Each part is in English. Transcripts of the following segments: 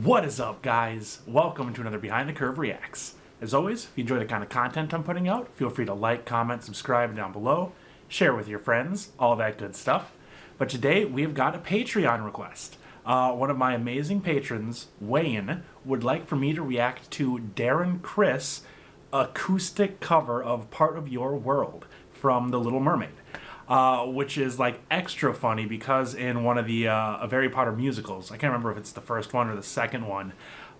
What is up, guys? Welcome to another Behind the Curve Reacts. As always, if you enjoy the kind of content I'm putting out, feel free to like, comment, subscribe down below, share with your friends, all that good stuff. But today, we've got a Patreon request. One of my amazing patrons, Wayne, would like for me to react to Darren Criss' acoustic cover of Part of Your World from The Little Mermaid. Which is like extra funny because in one of the Harry Potter musicals, I can't remember if it's the first one or the second one,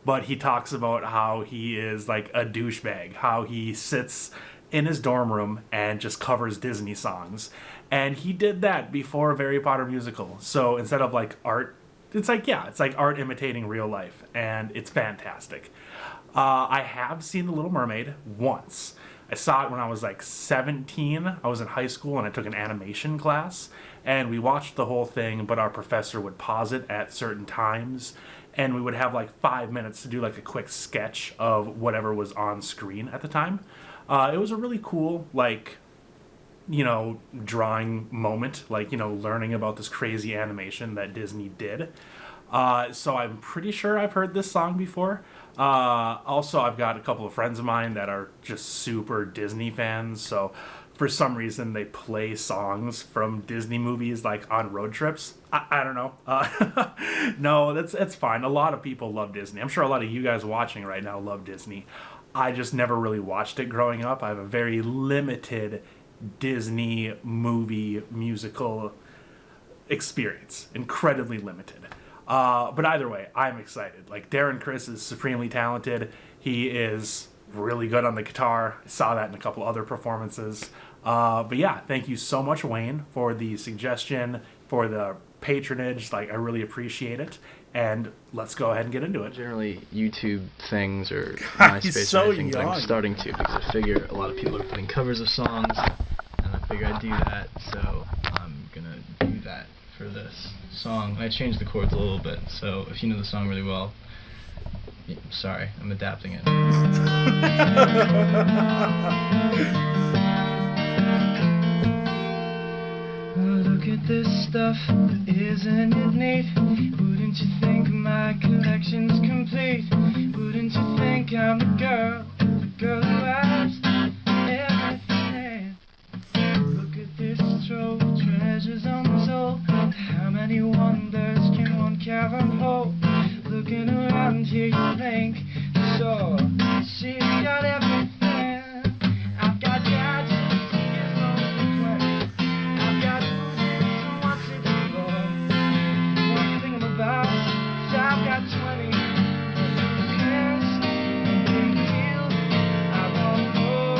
but he talks about how he is like a douchebag, how he sits in his dorm room and just covers Disney songs. And he did that before a Harry Potter musical. So instead of like art, it's like art imitating real life, and it's fantastic. I have seen The Little Mermaid once. I saw it when I was like 17. I was in high school and I took an animation class, and we watched the whole thing, but our professor would pause it at certain times, and we would have like 5 minutes to do like a quick sketch of whatever was on screen at the time. It was a really cool, like, drawing moment, like, learning about this crazy animation that Disney did. So I'm pretty sure I've heard this song before. Also, I've got a couple of friends of mine that are just super Disney fans, so for some reason they play songs from Disney movies like on road trips. I don't know. No, that's fine. A lot of people love Disney. I'm sure a lot of you guys watching right now love Disney. I just never really watched it growing up. I have a very limited Disney movie musical experience. Incredibly limited. But either way, I'm excited. Like, Darren Criss is supremely talented. He is really good on the guitar. I saw that in a couple other performances. But yeah, thank you so much, Wayne, for the suggestion, for the patronage. Like, I really appreciate it. And let's go ahead and get into it. Generally, YouTube things or MySpace so or anything, but I'm starting to, because I figure a lot of people are putting covers of songs, and I figure I'd do that, so I'm gonna do that for this song. I changed the chords a little bit, so if you know the song really well, sorry, I'm adapting it. Look at this stuff, isn't it neat? Wouldn't you think my collection's complete? Wouldn't you think I'm the girl who has everything? Look at this trove, treasures untold. How many wonders can one cavern hold? Looking around here, you think so. She's got everything. I've got gadgets, here's no 20. I've got music, so what's it for? One thing I'm about, I've got 20. Yes, no big deal. I want more.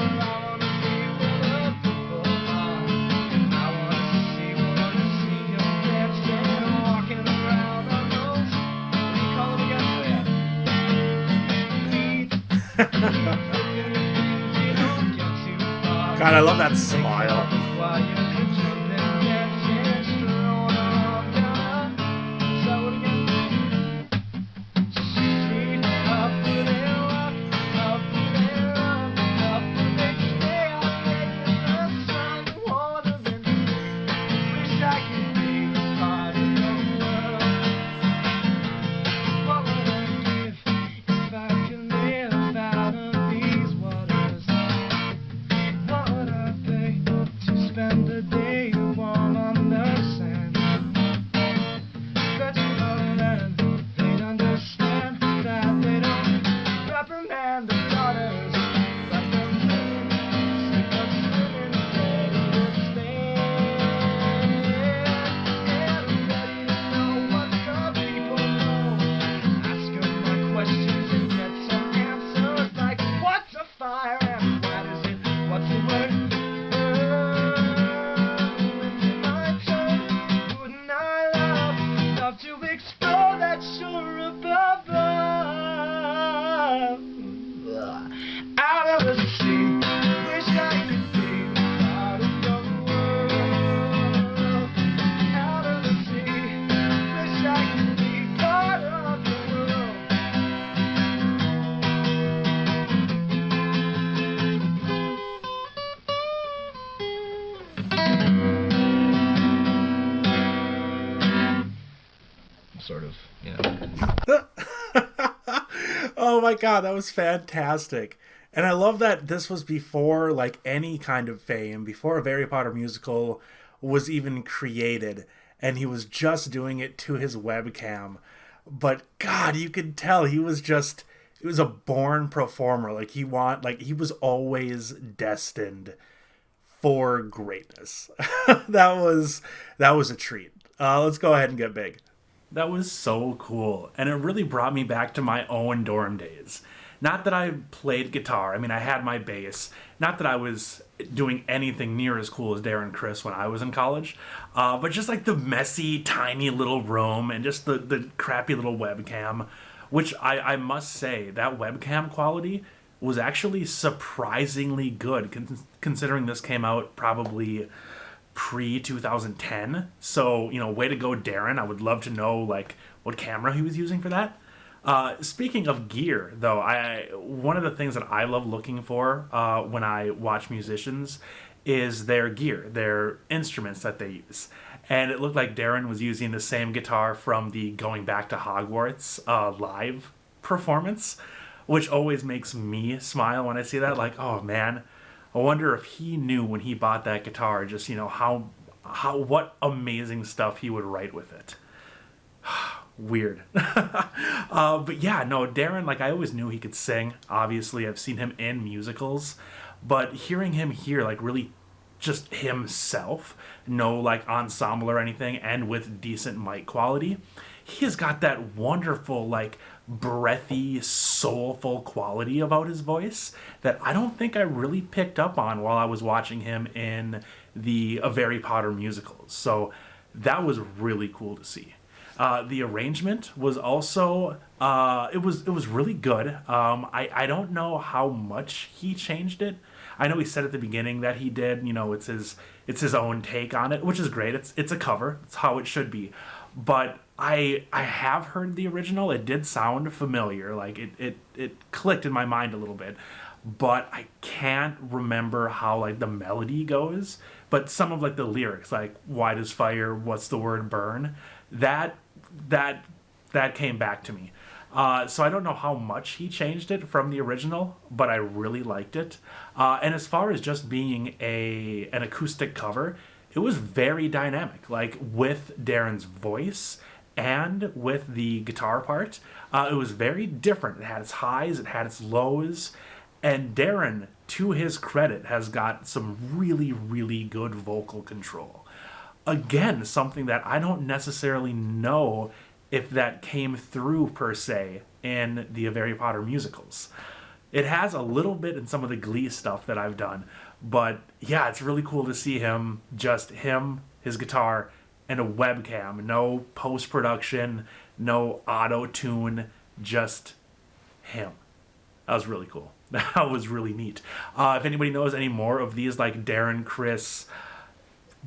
I wanna be with other people. I wanna see you dancing, walking around on those. What do you call them again? God, I love that smile. Spend the of, you know. Oh my god, that was fantastic. And I love that this was before like any kind of fame, before a Harry Potter musical was even created, and he was just doing it to his webcam. But god, you could tell he was a born performer. He was always destined for greatness. that was a treat. Let's go ahead and get big. That was so cool, and it really brought me back to my own dorm days. Not that I played guitar. I mean, I had my bass. Not that I was doing anything near as cool as Darren Criss when I was in college. But just like the messy, tiny little room and just the crappy little webcam, which I must say, that webcam quality was actually surprisingly good, considering this came out probably pre-2010. So, way to go, Darren. I would love to know, like, what camera he was using for that. Speaking of gear, though, one of the things that I love looking for when I watch musicians is their gear, their instruments that they use. And it looked like Darren was using the same guitar from the Going Back to Hogwarts live performance, which always makes me smile when I see that. Like, oh man, I wonder if he knew when he bought that guitar, just, what amazing stuff he would write with it. Weird. But yeah, no, Darren, like, I always knew he could sing. Obviously, I've seen him in musicals, but hearing him here, like, really just himself, no, like, ensemble or anything, and with decent mic quality, he has got that wonderful, like, breathy, soulful quality about his voice that I don't think I really picked up on while I was watching him in the Harry Potter musicals. So that was really cool to see. The arrangement was also it was really good. I don't know how much he changed it. I know he said at the beginning that he did. It's his own take on it, which is great. It's a cover. It's how it should be. But I have heard the original. It did sound familiar. Like it clicked in my mind a little bit. But I can't remember how, like, the melody goes. But some of, like, the lyrics, like, why does fire, what's the word burn, that came back to me. So I don't know how much he changed it from the original, but I really liked it. And as far as just being an acoustic cover, it was very dynamic, like with Darren's voice and with the guitar part. It was very different. It had its highs, it had its lows, and Darren, to his credit, has got some really, really good vocal control. Again, something that I don't necessarily know if that came through per se in the Harry Potter musicals. It has a little bit in some of the Glee stuff that I've done, but yeah, it's really cool to see him, just him, his guitar, and a webcam. No post-production, no auto-tune, just him. That was really cool. That was really neat. If anybody knows any more of these, like, Darren Criss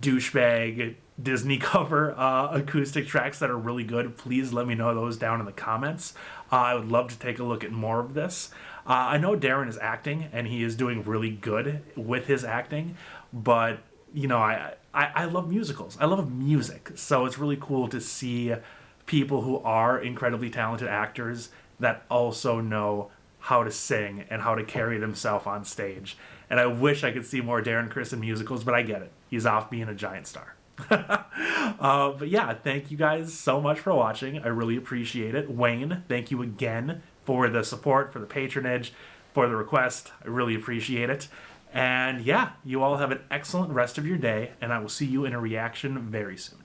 douchebag Disney cover acoustic tracks that are really good, please let me know those down in the comments. I would love to take a look at more of this. I know Darren is acting, and he is doing really good with his acting, but I love musicals. I love music, so it's really cool to see people who are incredibly talented actors that also know how to sing and how to carry themselves on stage. And I wish I could see more Darren Criss in musicals, but I get it. He's off being a giant star. But yeah, thank you guys so much for watching. I really appreciate it. Wayne, thank you again for the support, for the patronage, for the request. I really appreciate it. And yeah, you all have an excellent rest of your day, and I will see you in a reaction very soon.